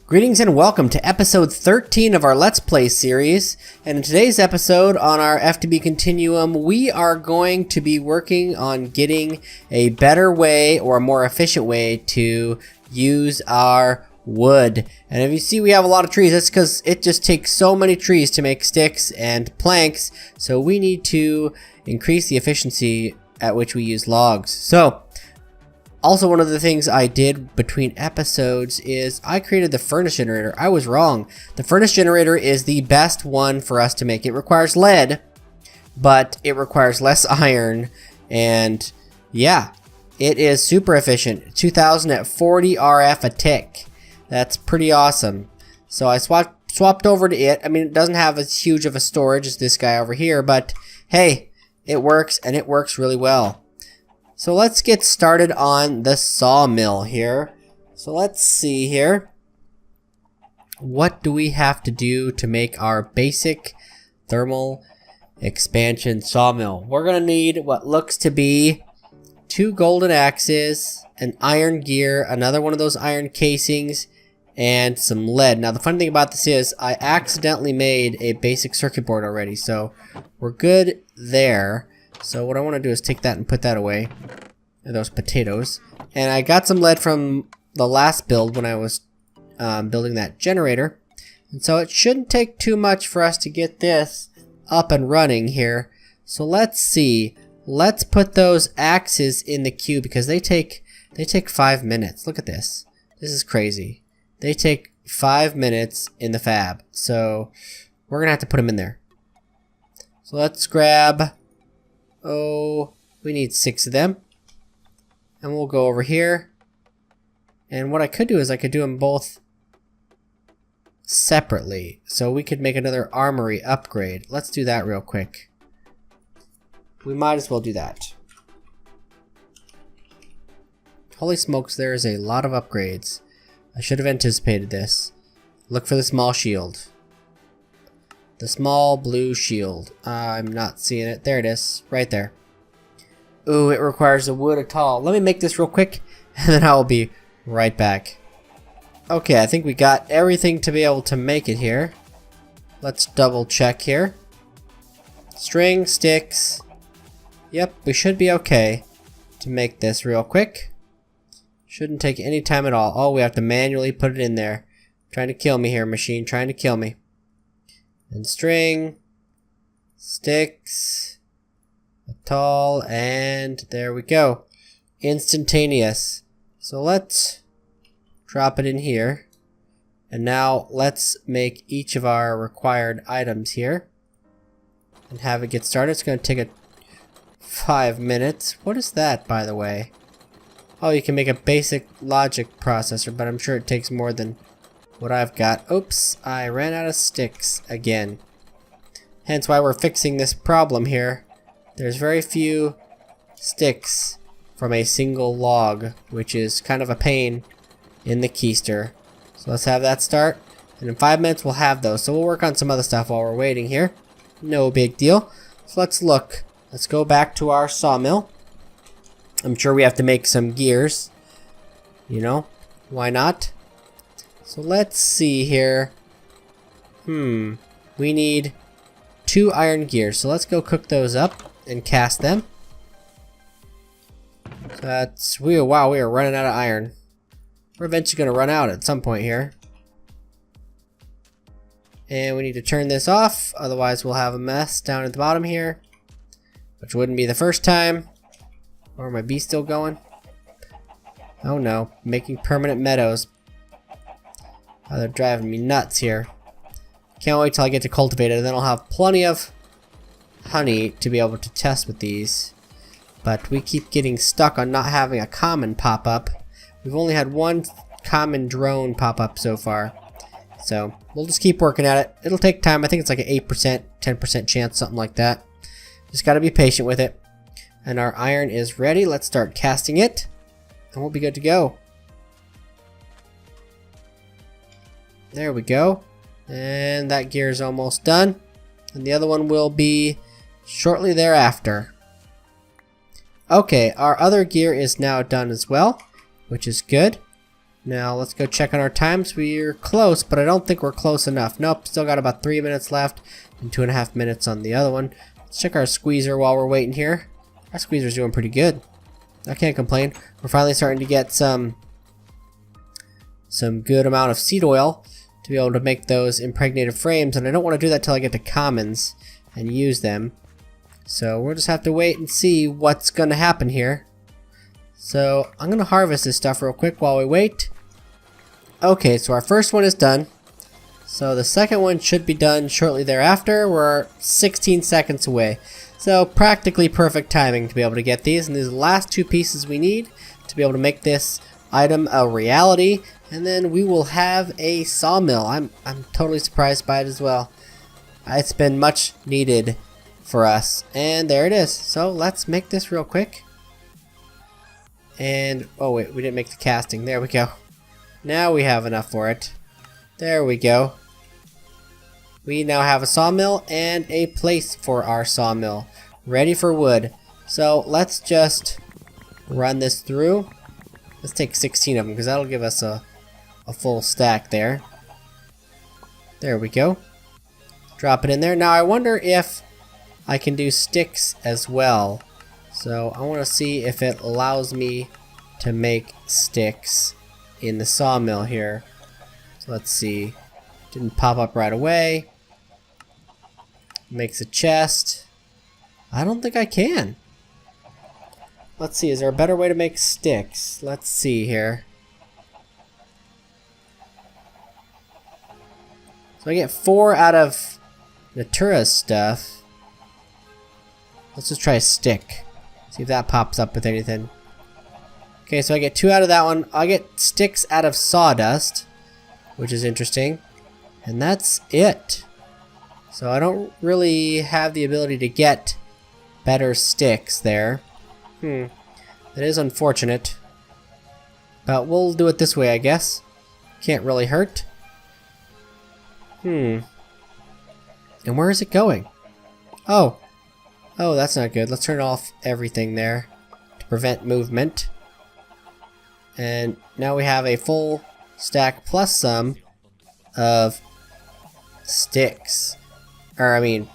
Greetings and welcome to episode 13 of our Let's Play series. And in today's episode on our FTB Continuum, we are going to be working on getting a better way or a more efficient way to use our wood. And if you see we have a lot of trees, that's because it just takes so many trees to make sticks and planks. So we need to increase the efficiency at which we use logs. So also, one of the things I did between episodes is I created the furnace generator. I was wrong. The furnace generator is the best one for us to make. It requires lead, but it requires less iron. And yeah, it is super efficient. 2000 at 40 RF a tick. That's pretty awesome. So I swapped over to it. I mean, it doesn't have as huge of a storage as this guy over here, but hey, it works and it works really well. So let's get started on the sawmill here. So let's see here. What do we have to do to make our basic thermal expansion sawmill? We're going to need what looks to be 2 golden axes, an iron gear, another one of those iron casings, and some lead. Now the funny thing about this is I accidentally made a basic circuit board already, so we're good there. So what I want to do is take that and put that away. Those potatoes. And I got some lead from the last build when I was building that generator. And so it shouldn't take too much for us to get this up and running here. So let's see. Let's put those axes in the queue because they take 5 minutes. Look at this. This is crazy. They take 5 minutes in the fab. So we're going to have to put them in there. So let's grab... Oh, we need 6 of them. And we'll go over here. And what I could do is I could do them both separately. So we could make another armory upgrade. Let's do that real quick. We might as well do that. Holy smokes, there is a lot of upgrades. I should have anticipated this. Look for the small shield. The small blue shield. I'm not seeing it. There it is. Right there. Ooh, it requires the wood at all. Let me make this real quick, and then I'll be right back. Okay, I think we got everything to be able to make it here. Let's double check here. String, sticks. Yep, we should be okay to make this real quick. Shouldn't take any time at all. Oh, we have to manually put it in there. Trying to kill me here, machine. Trying to kill me. And string, sticks, a tall, and there we go. Instantaneous. So let's drop it in here. And now let's make each of our required items here. And have it get started. It's going to take 5 minutes. What is that, by the way? Oh, you can make a basic logic processor, but I'm sure it takes more than what I've got. Oops, I ran out of sticks again. Hence why we're fixing this problem here. There's very few sticks from a single log, which is kind of a pain in the keister. So let's have that start. And in 5 minutes we'll have those. So we'll work on some other stuff while we're waiting here. No big deal. So let's look. Let's go back to our sawmill. I'm sure we have to make some gears. You know, why not? So let's see here. We need 2 iron gears. So let's go cook those up and cast them. So that's... Wow, we are running out of iron. We're eventually going to run out at some point here. And we need to turn this off. Otherwise we'll have a mess down at the bottom here. Which wouldn't be the first time. Or my bee still going? Oh no. Making permanent meadows. Oh, they're driving me nuts here. Can't wait till I get to cultivate it, and then I'll have plenty of honey to be able to test with these. But we keep getting stuck on not having a common pop-up. We've only had 1 common drone pop-up so far. So we'll just keep working at it. It'll take time. I think it's like an 8%, 10% chance, something like that. Just gotta be patient with it. And our iron is ready. Let's start casting it, and we'll be good to go. There we go. And that gear is almost done. And the other one will be shortly thereafter. Okay, our other gear is now done as well, which is good. Now let's go check on our times. We're close, but I don't think we're close enough. Nope, still got about 3 minutes left and 2.5 minutes on the other one. Let's check our squeezer while we're waiting here. Our squeezer's doing pretty good. I can't complain. We're finally starting to get some good amount of seed oil to be able to make those impregnated frames, and I don't want to do that till I get to commons and use them. So we'll just have to wait and see what's going to happen here. So I'm going to harvest this stuff real quick while we wait. Okay, so our first one is done. So the second one should be done shortly thereafter. We're 16 seconds away. So practically perfect timing to be able to get these. And these are the last two pieces we need to be able to make this item a reality. And then we will have a sawmill. I'm totally surprised by it as well. It's been much needed for us. And there it is. So let's make this real quick. And, oh wait, we didn't make the casting. There we go. Now we have enough for it. There we go. We now have a sawmill and a place for our sawmill. Ready for wood. So let's just run this through. Let's take 16 of them because that'll give us a full stack there. There we go. Drop it in there. Now I wonder if I can do sticks as well. So I want to see if it allows me to make sticks in the sawmill here. So let's see. Didn't pop up right away. Makes a chest. I don't think I can. Let's see, is there a better way to make sticks? Let's see here. So I get 4 out of Natura's stuff. Let's just try a stick. See if that pops up with anything. Okay, so I get 2 out of that one. I get sticks out of sawdust, which is interesting. And that's it. So I don't really have the ability to get better sticks there. That is unfortunate. But we'll do it this way, I guess. Can't really hurt. And where is it going? Oh, that's not good. Let's turn off everything there to prevent movement. And now we have a full stack plus some of sticks. Or, I mean,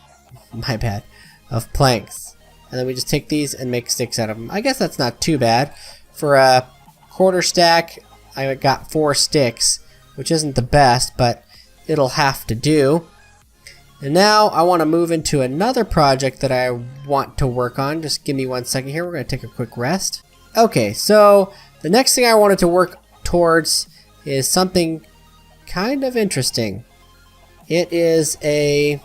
my bad. Of planks. And then we just take these and make sticks out of them. I guess that's not too bad. For a quarter stack, I got 4 sticks, which isn't the best, but it'll have to do. And now I want to move into another project that I want to work on. Just give me 1 second here. We're going to take a quick rest. Okay, so the next thing I wanted to work towards is something kind of interesting. It is a,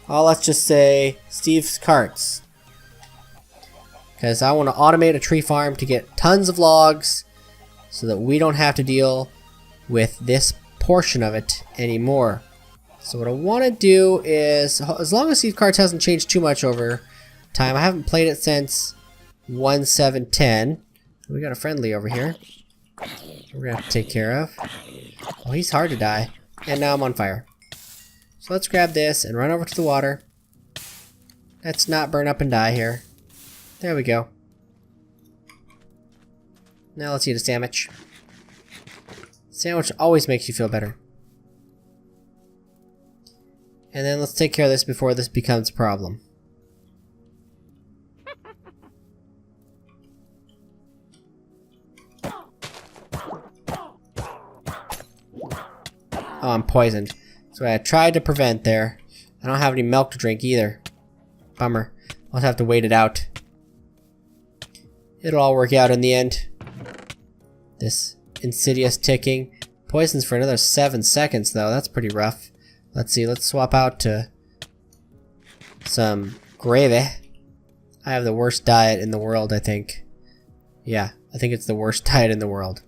let's just say Steve's carts. Because I want to automate a tree farm to get tons of logs so that we don't have to deal with this portion of it anymore. So what I want to do is, as long as Steve Carts hasn't changed too much over time, I haven't played it since 1.7.10. We got a friendly over here. We're going to have to take care of. Oh, he's hard to die. And now I'm on fire. So let's grab this and run over to the water. Let's not burn up and die here. There we go. Now let's eat a sandwich. Sandwich always makes you feel better. And then let's take care of this before this becomes a problem. Oh, I'm poisoned. So I tried to prevent there. I don't have any milk to drink either. Bummer. I'll have to wait it out. It'll all work out in the end. This insidious ticking. Poisons for another 7 seconds though. That's pretty rough. Let's see, let's swap out to some gravy. I have the worst diet in the world, I think. Yeah, I think it's the worst diet in the world.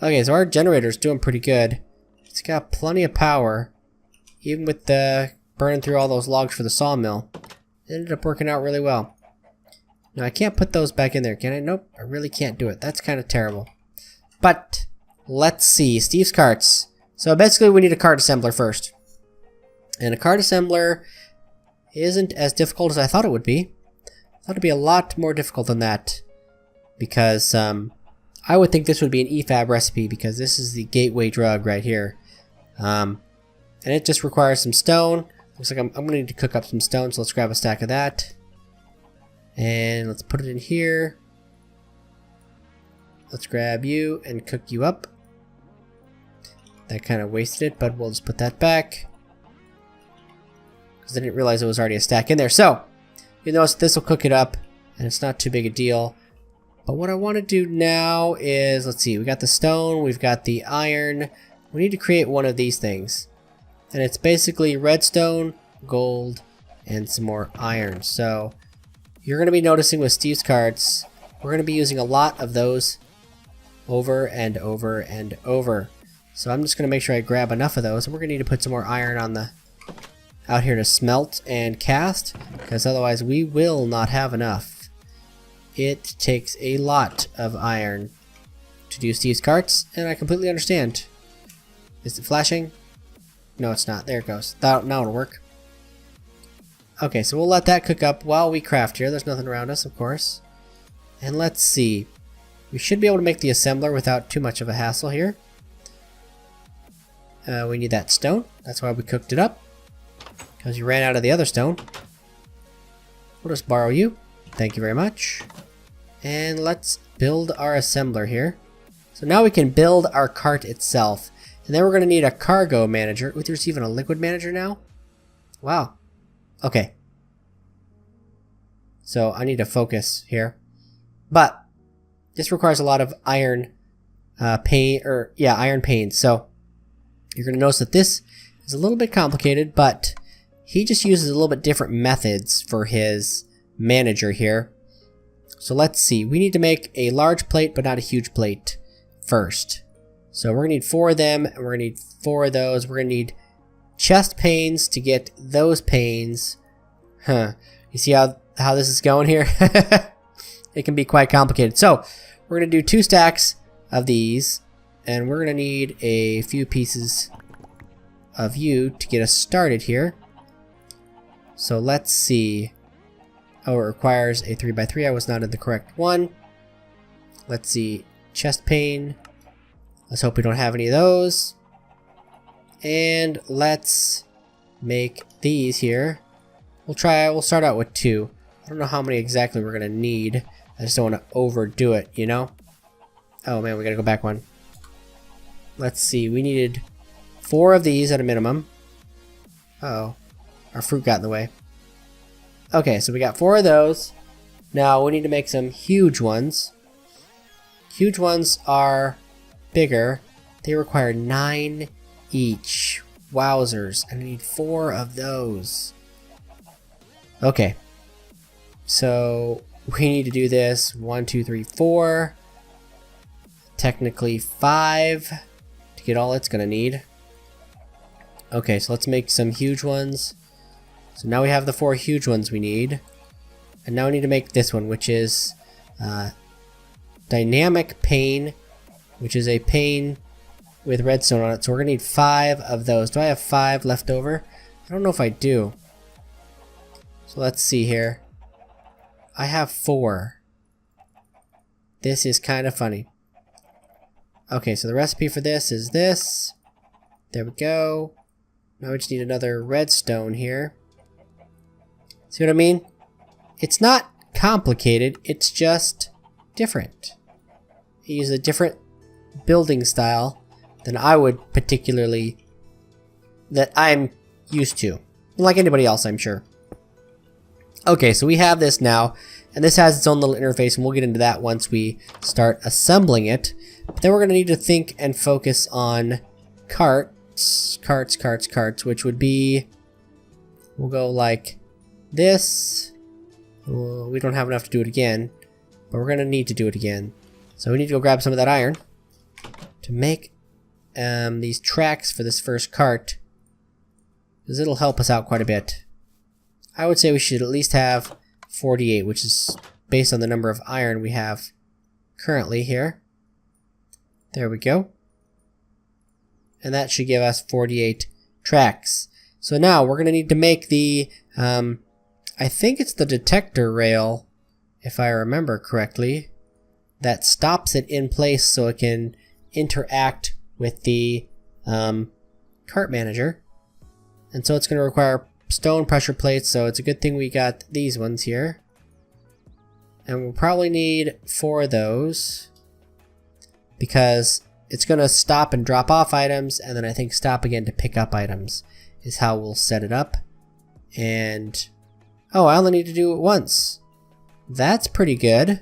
Okay, so our generator's doing pretty good. It's got plenty of power. Even with the burning through all those logs for the sawmill. It ended up working out really well. Now I can't put those back in there, can I? Nope, I really can't do it. That's kind of terrible. But, let's see, Steve's carts. So basically we need a cart assembler first. And a cart assembler isn't as difficult as I thought it would be. I thought it'd be a lot more difficult than that. Because I I would think this would be an EFAB recipe because this is the gateway drug right here. And it just requires some stone. Looks like I'm going to need to cook up some stone, so let's grab a stack of that. And let's put it in here. Let's grab you and cook you up. That kind of wasted it, but we'll just put that back. Because I didn't realize it was already a stack in there. So, you notice this will cook it up, and it's not too big a deal. But what I want to do now is, let's see, we got the stone, we've got the iron. We need to create one of these things. And it's basically redstone, gold, and some more iron. So, you're going to be noticing with Steve's carts, we're going to be using a lot of those over and over and over. So I'm just going to make sure I grab enough of those, and we're going to need to put some more iron on the out here to smelt and cast, because otherwise we will not have enough. It takes a lot of iron to do Steve's carts, and I completely understand. Is it flashing? No, it's not. There it goes. Now it'll work. Okay, so we'll let that cook up while we craft here. There's nothing around us, of course. And let's see. We should be able to make the assembler without too much of a hassle here. We need that stone. That's why we cooked it up. Because you ran out of the other stone. We'll just borrow you. Thank you very much. And let's build our assembler here. So now we can build our cart itself. And then we're going to need a cargo manager. Ooh, there's even a liquid manager now? Wow. Okay. So I need to focus here. But this requires a lot of iron iron panes. So you're going to notice that this is a little bit complicated, but he just uses a little bit different methods for his manager here. So let's see. We need to make a large plate, but not a huge plate first. So we're going to need 4 of them, and we're going to need 4 of those. We're going to need chest panes to get those panes. Huh. You see how this is going here? It can be quite complicated. So we're going to do 2 stacks of these, and we're going to need a few pieces of you to get us started here. So let's see. Oh, it requires a 3x3. I was not in the correct one. Let's see. Chest pane. Let's hope we don't have any of those. And let's make these here. We'll start out with 2. I don't know how many exactly we're going to need. I just don't want to overdo it, you know? Oh man, we got to go back one. Let's see. We needed 4 of these at a minimum. Uh-oh. Our fruit got in the way. Okay, so we got 4 of those. Now we need to make some huge ones. Huge ones are bigger. They require 9 each. Wowzers. I need 4 of those. Okay. So we need to do this 1, 2, 3, 4. Technically 5 to get all it's gonna need. Okay, so let's make some huge ones. So now we have the 4 huge ones we need. And now we need to make this one, which is dynamic pane, which is a pane with redstone on it. So we're gonna need 5 of those. Do I have 5 left over? I don't know if I do. So let's see here. I have 4. This is kind of funny. Okay, so the recipe for this is this. There we go. Now we just need another redstone here. See what I mean? It's not complicated, it's just different. You use a different building style than I would that I'm used to. Like anybody else, I'm sure. Okay, so we have this now, and this has its own little interface, and we'll get into that once we start assembling it. But then we're going to need to think and focus on carts, which would be, we'll go like this. Well, we don't have enough to do it again, but we're going to need to do it again. So we need to go grab some of that iron to make these tracks for this first cart, because it'll help us out quite a bit. I would say we should at least have 48, which is based on the number of iron we have currently here. There we go. And that should give us 48 tracks. So now we're going to need to make the, I think it's the Detector Rail, if I remember correctly. that stops it in place so it can interact with the cart manager. And so it's going to require stone pressure plates, so it's a good thing we got these ones here. And we'll probably need 4 of those because it's going to stop and drop off items, and then I think stop again to pick up items is how we'll set it up. And oh, I only need to do it once. That's pretty good.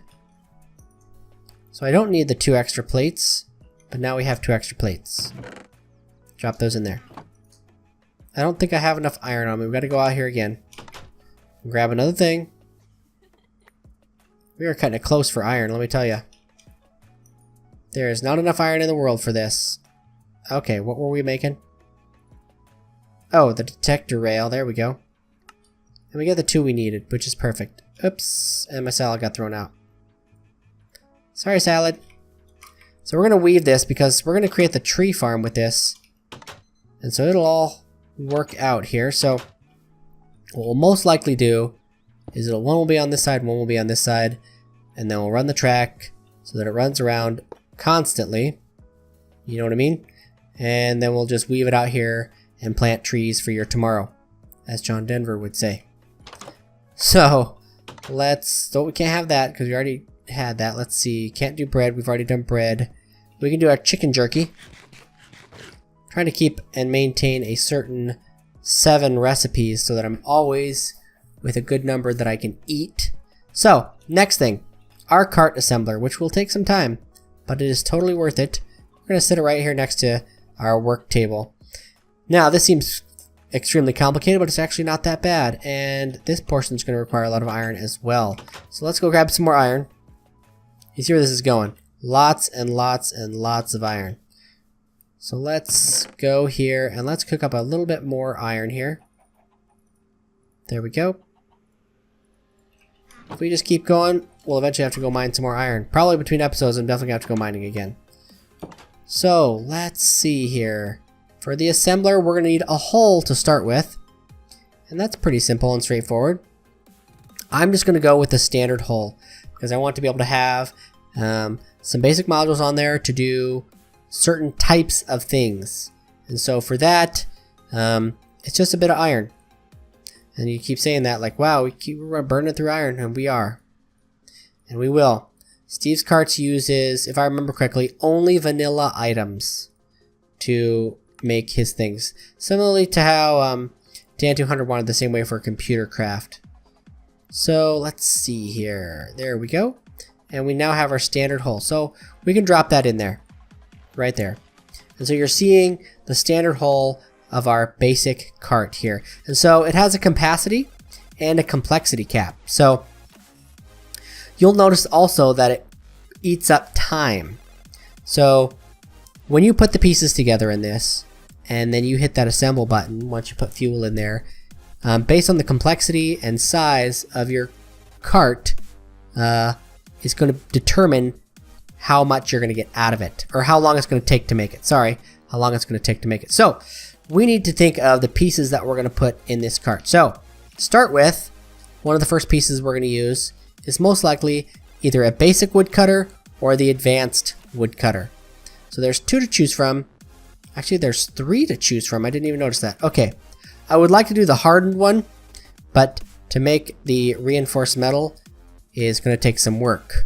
So I don't need the 2 extra plates, but now we have 2 extra plates. Drop those in there. I don't think I have enough iron on me. We've got to go out here again. Grab another thing. We are cutting it close for iron, let me tell you. There is not enough iron in the world for this. Okay, what were we making? Oh, the detector rail. There we go. And we got the 2 we needed, which is perfect. Oops, and my salad got thrown out. Sorry, salad. So we're going to weave this because we're going to create the tree farm with this. And so it'll all work out here. So what we'll most likely do is one will be on this side, one will be on this side, and then we'll run the track so that it runs around constantly. You know what I mean? And then we'll just weave it out here and plant trees for your tomorrow, as John Denver would say. So we can't have that because we already had that. Let's see, can't do bread. We've already done bread. We can do our chicken jerky. Trying to keep and maintain a certain 7 recipes so that I'm always with a good number that I can eat. So next thing, our cart assembler, which will take some time, but it is totally worth it. We're going to sit it right here next to our work table. Now this seems extremely complicated, but it's actually not that bad, and this portion is going to require a lot of iron as well. So let's go grab some more iron. You see where this is going. Lots and lots and lots of iron. So let's go here and let's cook up a little bit more iron here. There we go. If we just keep going, we'll eventually have to go mine some more iron. Probably between episodes, I'm definitely going to have to go mining again. So let's see here. For the assembler, we're going to need a hole to start with. And that's pretty simple and straightforward. I'm just going to go with the standard hole because I want to be able to have some basic modules on there to do certain types of things. And so for that, it's just a bit of iron. And you keep saying that like, wow, we're burning through iron, and we are. And we will. Steve's carts uses, if I remember correctly, only vanilla items to make his things. Similarly to how Dan 200 wanted the same way for computer craft. So let's see here. There we go. And we now have our standard hole. So we can drop that in there. Right there. And so you're seeing the standard hole of our basic cart here. And so it has a capacity and a complexity cap. So you'll notice also that it eats up time. So when you put the pieces together in this, and then you hit that assemble button once you put fuel in there, based on the complexity and size of your cart, is going to determine how much you're going to get out of it, or how long it's going to take to make it. Sorry, how long it's going to take to make it. So we need to think of the pieces that we're going to put in this cart. So to start with, one of the first pieces we're going to use is most likely either a basic woodcutter or the advanced woodcutter. So there's 2 to choose from. Actually, there's 3 to choose from. I didn't even notice that. Okay, I would like to do the hardened one, but to make the reinforced metal is going to take some work.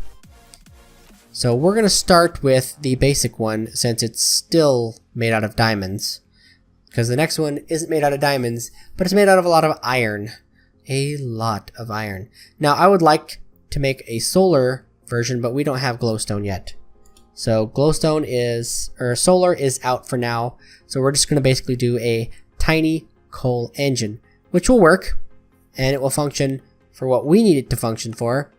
So we're going to start with the basic one since it's still made out of diamonds. Because the next one isn't made out of diamonds, but it's made out of a lot of iron. A lot of iron. Now I would like to make a solar version, but we don't have glowstone yet. So glowstone solar is out for now. So we're just going to basically do a tiny coal engine, which will work and it will function for what we need it to function for,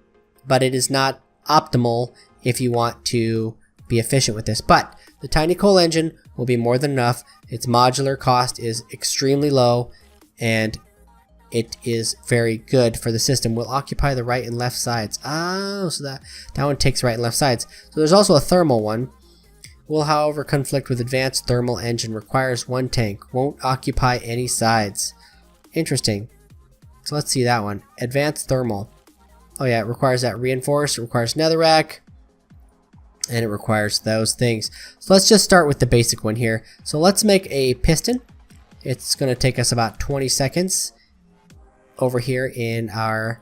but it is not optimal if you want to be efficient with this. But the tiny coal engine will be more than enough. Its modular cost is extremely low and it is very good for the system. Will occupy the right and left sides. Oh, so that one takes right and left sides. So there's also a thermal one. Will, however, conflict with advanced thermal engine. Requires 1 tank. Won't occupy any sides. Interesting. So let's see that one. Advanced thermal. Oh yeah, it requires that reinforced. It requires netherrack. and it requires those things. So let's just start with the basic one here. So let's make a piston. It's going to take us about 20 seconds over here in our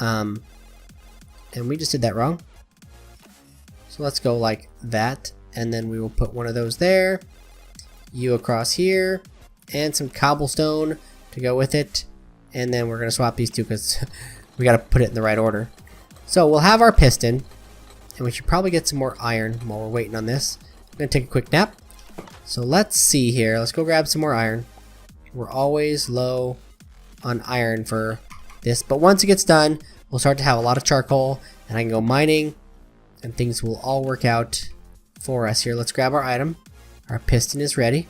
and we just did that wrong. So let's go like that, and then we will put one of those there, you across here, and some cobblestone to go with it. And then we're going to swap these two because we got to put it in the right order. So we'll have our piston, and we should probably get some more iron while we're waiting on this. I'm going to take a quick nap. So let's see here. Let's go grab some more iron. We're always low on iron for this, but once it gets done, we'll start to have a lot of charcoal, and I can go mining, and things will all work out for us here. Let's grab our item. Our piston is ready.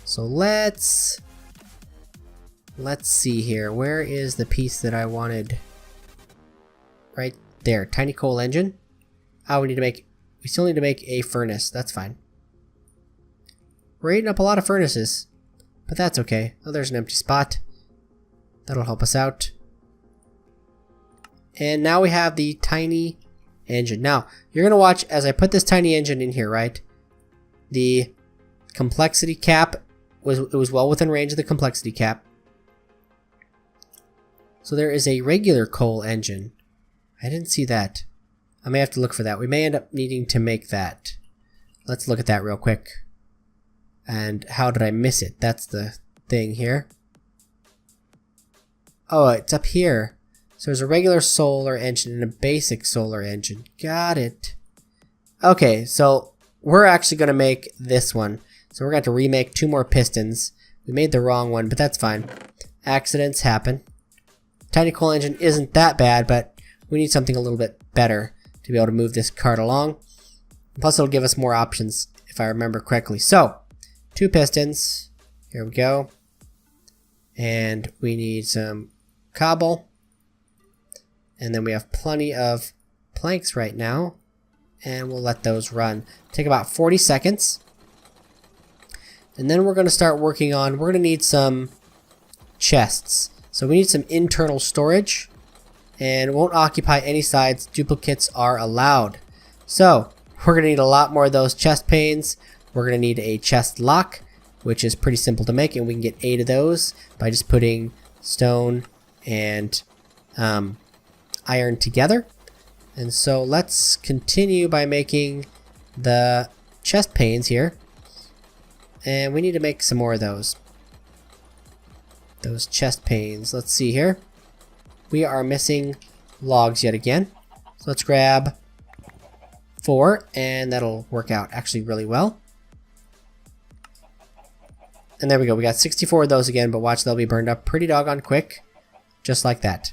So let's see here. Where is the piece that I wanted? Right there. Tiny coal engine. Oh, we still need to make a furnace. That's fine. We're eating up a lot of furnaces, but that's okay. Oh, there's an empty spot. That'll help us out. And now we have the tiny engine. Now, you're going to watch as I put this tiny engine in here, right? The complexity cap was well within range of the complexity cap. So there is a regular coal engine. I didn't see that. I may have to look for that. We may end up needing to make that. Let's look at that real quick. And how did I miss it? That's the thing here. Oh, it's up here. So there's a regular solar engine and a basic solar engine. Got it. Okay, so we're actually going to make this one. So we're going to have to remake 2 more pistons. We made the wrong one, but that's fine. Accidents happen. Tiny coal engine isn't that bad, but we need something a little bit better to be able to move this cart along. Plus it'll give us more options if I remember correctly. So, 2 pistons. Here we go. And we need some cobble. And then we have plenty of planks right now. And we'll let those run. Take about 40 seconds. And then we're going to start working on, we're going to need some chests. So we need some internal storage. And it won't occupy any sides. Duplicates are allowed. So, we're going to need a lot more of those chest panes. We're going to need a chest lock, which is pretty simple to make, and we can get 8 of those by just putting stone and iron together. And so let's continue by making the chest panes here. And we need to make some more of those. Those chest panes. Let's see here. We are missing logs yet again. So let's grab 4, and that'll work out actually really well. And there we go. We got 64 of those again, but watch, they'll be burned up pretty doggone quick. Just like that.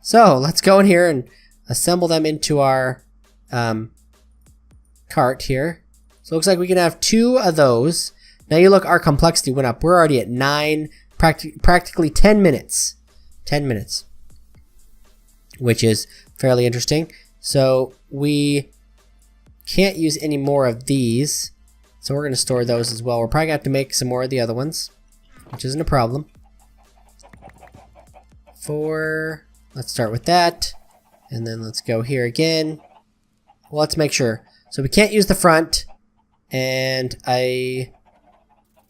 So let's go in here and assemble them into our cart here. So it looks like we can have 2 of those. Now you look, our complexity went up. We're already at 9, practically 10 minutes. 10 minutes. Which is fairly interesting. So we can't use any more of these. So we're going to store those as well. We're probably going to have to make some more of the other ones, which isn't a problem. 4, let's start with that. And then let's go here again. Well, let's make sure. So we can't use the front, and I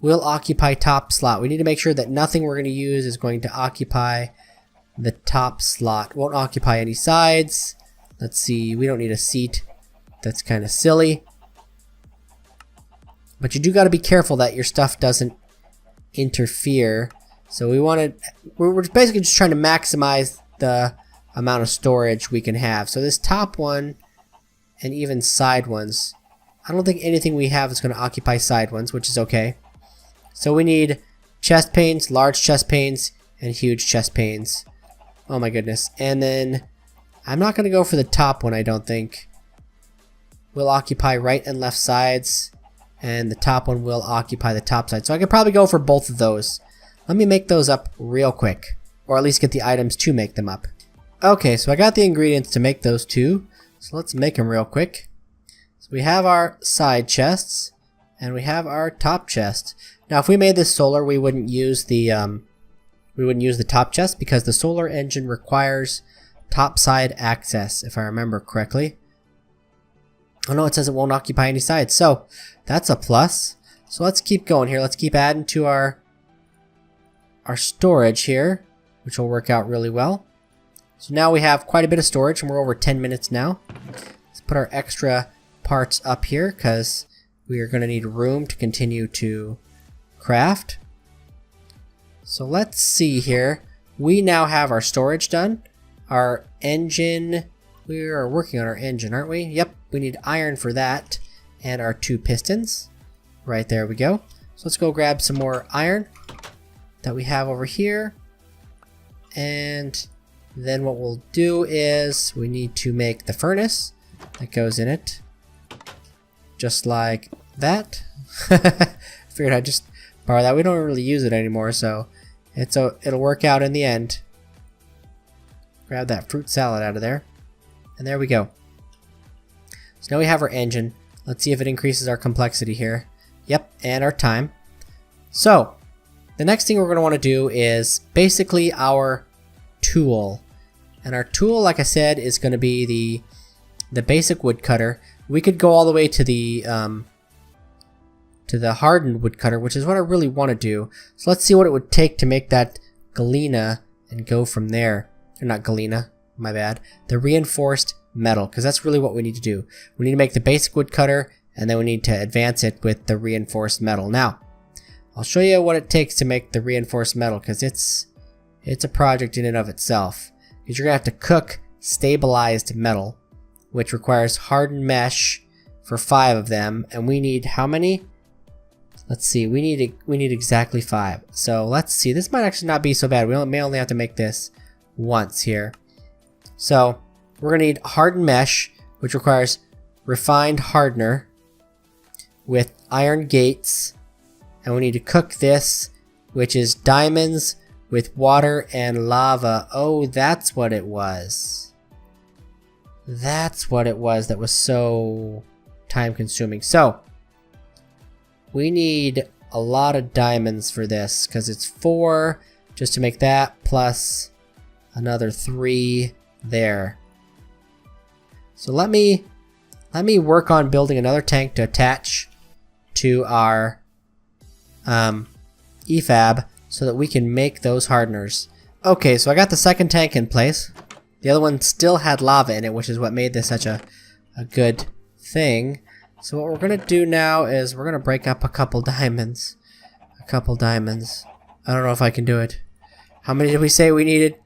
will occupy top slot. We need to make sure that nothing we're going to use is going to occupy the top slot. Won't occupy any sides. Let's see, we don't need a seat. That's kind of silly. But you do got to be careful that your stuff doesn't interfere. So we're basically just trying to maximize the amount of storage we can have. So this top one and even side ones, I don't think anything we have is going to occupy side ones, which is okay. So we need chest panes, large chest panes, and huge chest panes. Oh my goodness. And then I'm not going to go for the top one, I don't think. We'll occupy right and left sides, and the top one will occupy the top side. So I could probably go for both of those. Let me make those up real quick, or at least get the items to make them up. Okay, so I got the ingredients to make those 2, so let's make them real quick. So we have our side chests, and we have our top chest. Now if we made this solar, we wouldn't use the top chest because the solar engine requires top side access, if I remember correctly. Oh no, it says it won't occupy any sides. So that's a plus. So let's keep going here. Let's keep adding to our storage here, which will work out really well. So now we have quite a bit of storage, and we're over 10 minutes now. Let's put our extra parts up here because we are going to need room to continue to craft. So let's see here. We now have our storage done. Our engine, we are working on our engine, aren't we? Yep, we need iron for that, and our 2 pistons. Right there we go. So let's go grab some more iron that we have over here. And then what we'll do is we need to make the furnace that goes in it. Just like that. Figured I'd just borrow that. We don't really use it anymore, so it'll work out in the end. Grab that fruit salad out of there. And there we go. So now we have our engine. Let's see if it increases our complexity here. Yep, and our time. So the next thing we're going to want to do is basically our tool. And our tool, like I said, is going to be the basic woodcutter. We could go all the way to the hardened woodcutter, which is what I really want to do. So let's see what it would take to make that galena and go from there. Or not galena, my bad. The reinforced metal, because that's really what we need to do. We need to make the basic woodcutter, and then we need to advance it with the reinforced metal. Now, I'll show you what it takes to make the reinforced metal, because it's a project in and of itself. Because you're going to have to cook stabilized metal, which requires hardened mesh for 5 of them, and we need how many? Let's see, we need exactly 5. So let's see, this might actually not be so bad. We may only have to make this once here. So we're going to need hardened mesh, which requires refined hardener with iron gates, and we need to cook this, which is diamonds with water and lava. Oh, that's what it was. That's what it was that was so time consuming. So we need a lot of diamonds for this because it's 4 just to make that plus another 3 there. So let me work on building another tank to attach to our EFAB so that we can make those hardeners. Okay, so I got the second tank in place. The other one still had lava in it, which is what made this such a good thing. So what we're going to do now is we're going to break up a couple diamonds. I don't know if I can do it. How many did we say we needed?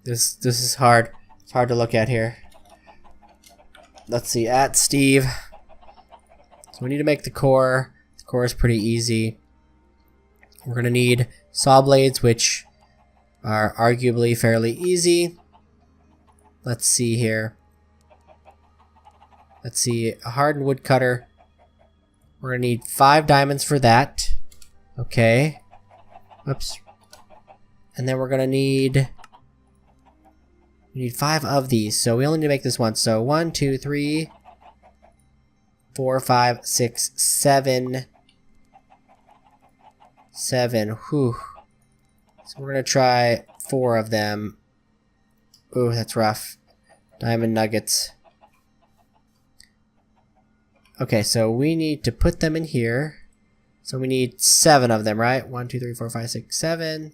This is hard. It's hard to look at here. Let's see, at Steve. So we need to make the core. The core is pretty easy. We're going to need saw blades, which are arguably fairly easy. Let's see here. Let's see, a hardened woodcutter. We're going to need 5 diamonds for that. Okay. Oops. And then we're going to need... We need 5 of these, so we only need to make this once. So 1, 2, 3, 4, 5, 6, 7. 7. Whew. So we're going to try 4 of them. Ooh, that's rough. Diamond nuggets. Okay, so we need to put them in here. So we need 7 of them, right? 1, 2, 3, 4, 5, 6, 7.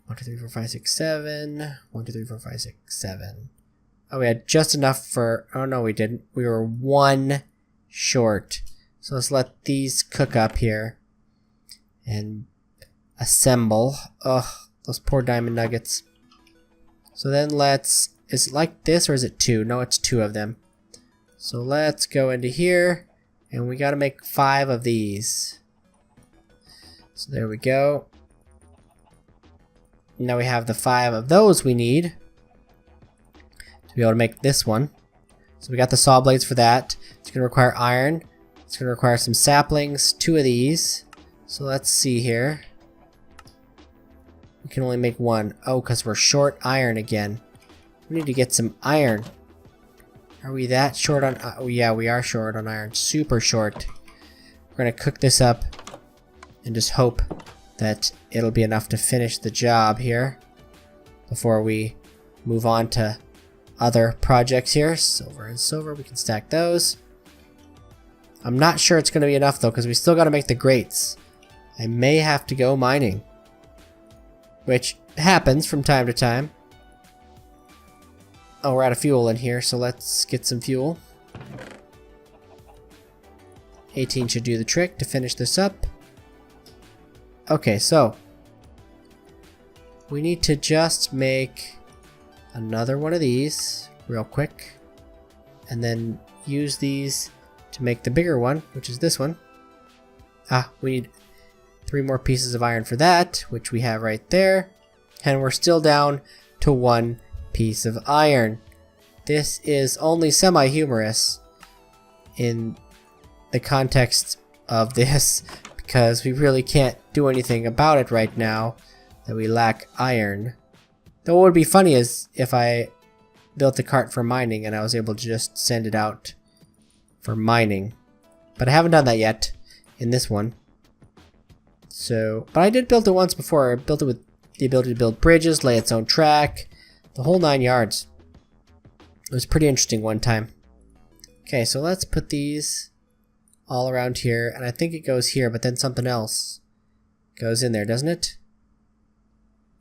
1, 2, 3, 4, 5, 6, 7. 1, 2, 3, 4, 5, 6, 7. Oh, we had just enough for... Oh, no, we didn't. We were 1 short. So let's let these cook up here. And assemble. Ugh, those poor diamond nuggets. So then let's... Is it like this or is it 2? No, it's 2 of them. So let's go into here. And we got to make 5 of these. So there we go. Now we have the 5 of those we need to be able to make this one. So we got the saw blades for that. It's going to require iron. It's going to require some saplings, 2 of these. So let's see here. We can only make 1. Oh, because we're short iron again. We need to get some iron. Are we that short on... Oh yeah, we are short on iron. Super short. We're going to cook this up and just hope that it'll be enough to finish the job here before we move on to other projects here. Silver and silver, we can stack those. I'm not sure it's going to be enough though, because we still got to make the grates. I may have to go mining, which happens from time to time. Oh, we're out of fuel in here, so let's get some fuel. 18 should do the trick to finish this up. Okay, so we need to just make another one of these real quick, and then use these to make the bigger one, which is this one. We need 3 more pieces of iron for that, which we have right there, and we're still down to 1 piece of iron. This is only semi-humorous in the context of this, because we really can't do anything about it right now that we lack iron. Though what would be funny is if I built a cart for mining and I was able to just send it out for mining. But I haven't done that yet in this one. So, but I did build it once before. I built it with the ability to build bridges, lay its own track, the whole 9 yards. It was pretty interesting one time. Okay, so let's put these all around here, and I think it goes here, but then something else goes in there, doesn't it?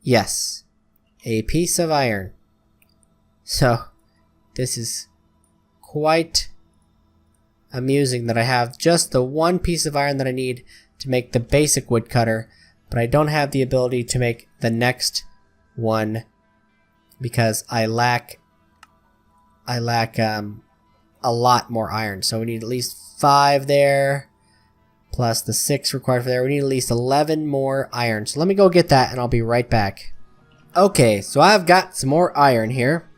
Yes, a piece of iron. So, this is quite amusing that I have just the 1 piece of iron that I need to make the basic woodcutter, but I don't have the ability to make the next one because I lack a lot more iron. So we need at least 5 there, plus the 6 required for there. We need at least 11 more iron. So let me go get that and I'll be right back. Okay, so I've got some more iron here.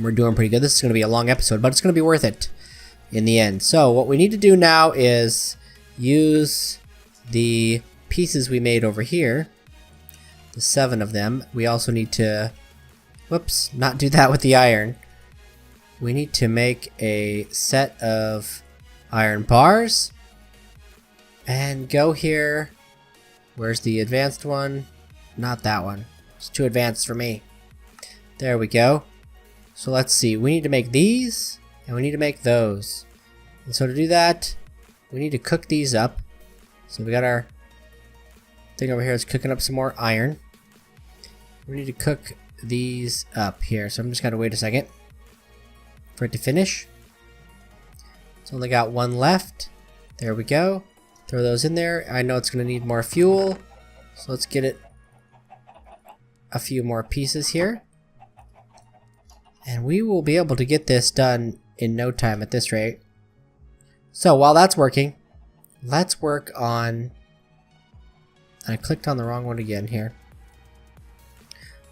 We're doing pretty good. This is going to be a long episode, but it's going to be worth it in the end. So what we need to do now is use the pieces we made over here, the 7 of them. We also need to, whoops, not do that with the iron. We need to make a set of iron bars and go here. Where's the advanced one? Not that one. It's too advanced for me. There we go. So let's see. We need to make these and we need to make those. And so to do that, we need to cook these up. So we got our thing over here is cooking up some more iron. We need to cook these up here. So I'm just gonna wait a second for it to finish. It's only got 1 left. There we go. Throw those in there. I know it's going to need more fuel, so let's get it a few more pieces here. And we will be able to get this done in no time at this rate. So while that's working, let's work on... I clicked on the wrong one again here.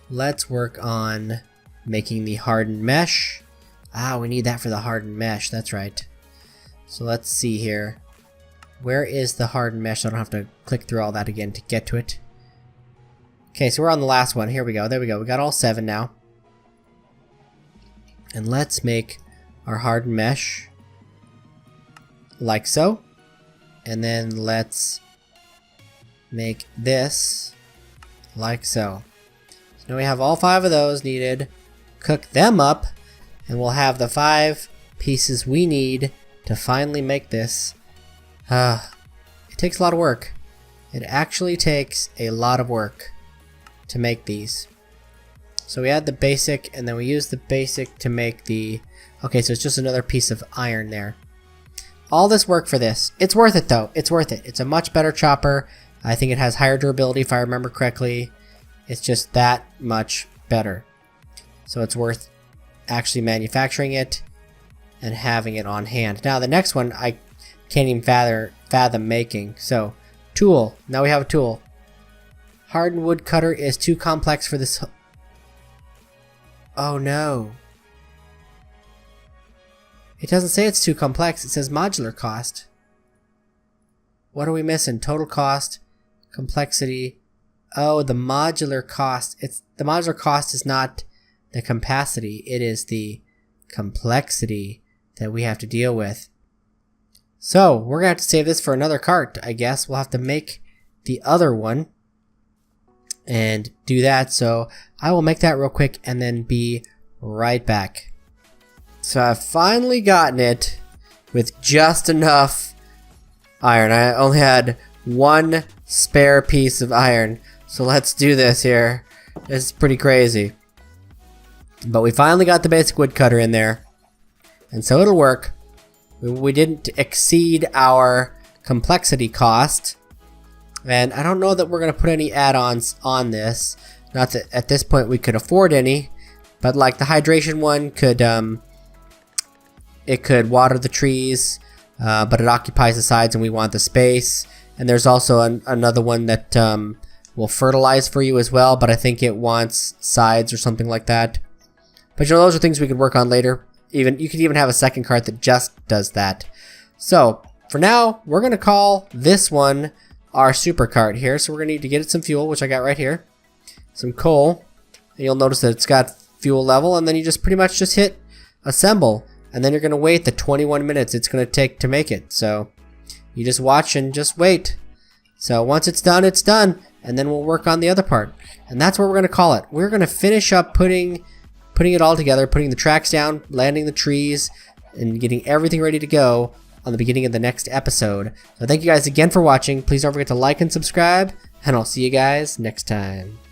Let's work on making the hardened mesh. We need that for the hardened mesh, that's right. So let's see here. Where is the hardened mesh? So I don't have to click through all that again to get to it. Okay, so we're on the last one. Here we go, there we go. We got all 7 now. And let's make our hardened mesh like so. And then let's make this like so. So now we have all 5 of those needed. Cook them up. And we'll have the 5 pieces we need to finally make this. It takes a lot of work. It actually takes a lot of work to make these. So we add the basic and then we use the basic to make the... Okay, so it's just another piece of iron there. All this work for this. It's worth it though. It's worth it. It's a much better chopper. I think it has higher durability if I remember correctly. It's just that much better. So it's worth actually manufacturing it and having it on hand. Now the next one I can't even fathom making. So tool. Now we have a tool. Hardened woodcutter is too complex for this. Oh no. It doesn't say it's too complex. It says modular cost. What are we missing? Total cost, complexity. Oh, the modular cost. The modular cost is not the capacity, it is the complexity that we have to deal with. So we're gonna have to save this for another cart, I guess. We'll have to make the other one and do that. So I will make that real quick and then be right back. So I've finally gotten it with just enough iron. I only had one spare piece of iron. So let's do this here. This is pretty crazy. But we finally got the basic woodcutter in there. And so it'll work. We didn't exceed our complexity cost. And I don't know that we're going to put any add-ons on this. Not that at this point we could afford any. But like the hydration one could, it could water the trees. But it occupies the sides and we want the space. And there's also another one that will fertilize for you as well. But I think it wants sides or something like that. But you know, those are things we could work on later. You could even have a second cart that just does that. So for now, we're going to call this one our super cart here. So we're going to need to get it some fuel, which I got right here. Some coal. And you'll notice that it's got fuel level. And then you just pretty much just hit assemble. And then you're going to wait the 21 minutes it's going to take to make it. So you just watch and just wait. So once it's done, it's done. And then we'll work on the other part. And that's what we're going to call it. We're going to finish up putting it all together, putting the tracks down, landing the trees, and getting everything ready to go on the beginning of the next episode. So thank you guys again for watching. Please don't forget to like and subscribe, and I'll see you guys next time.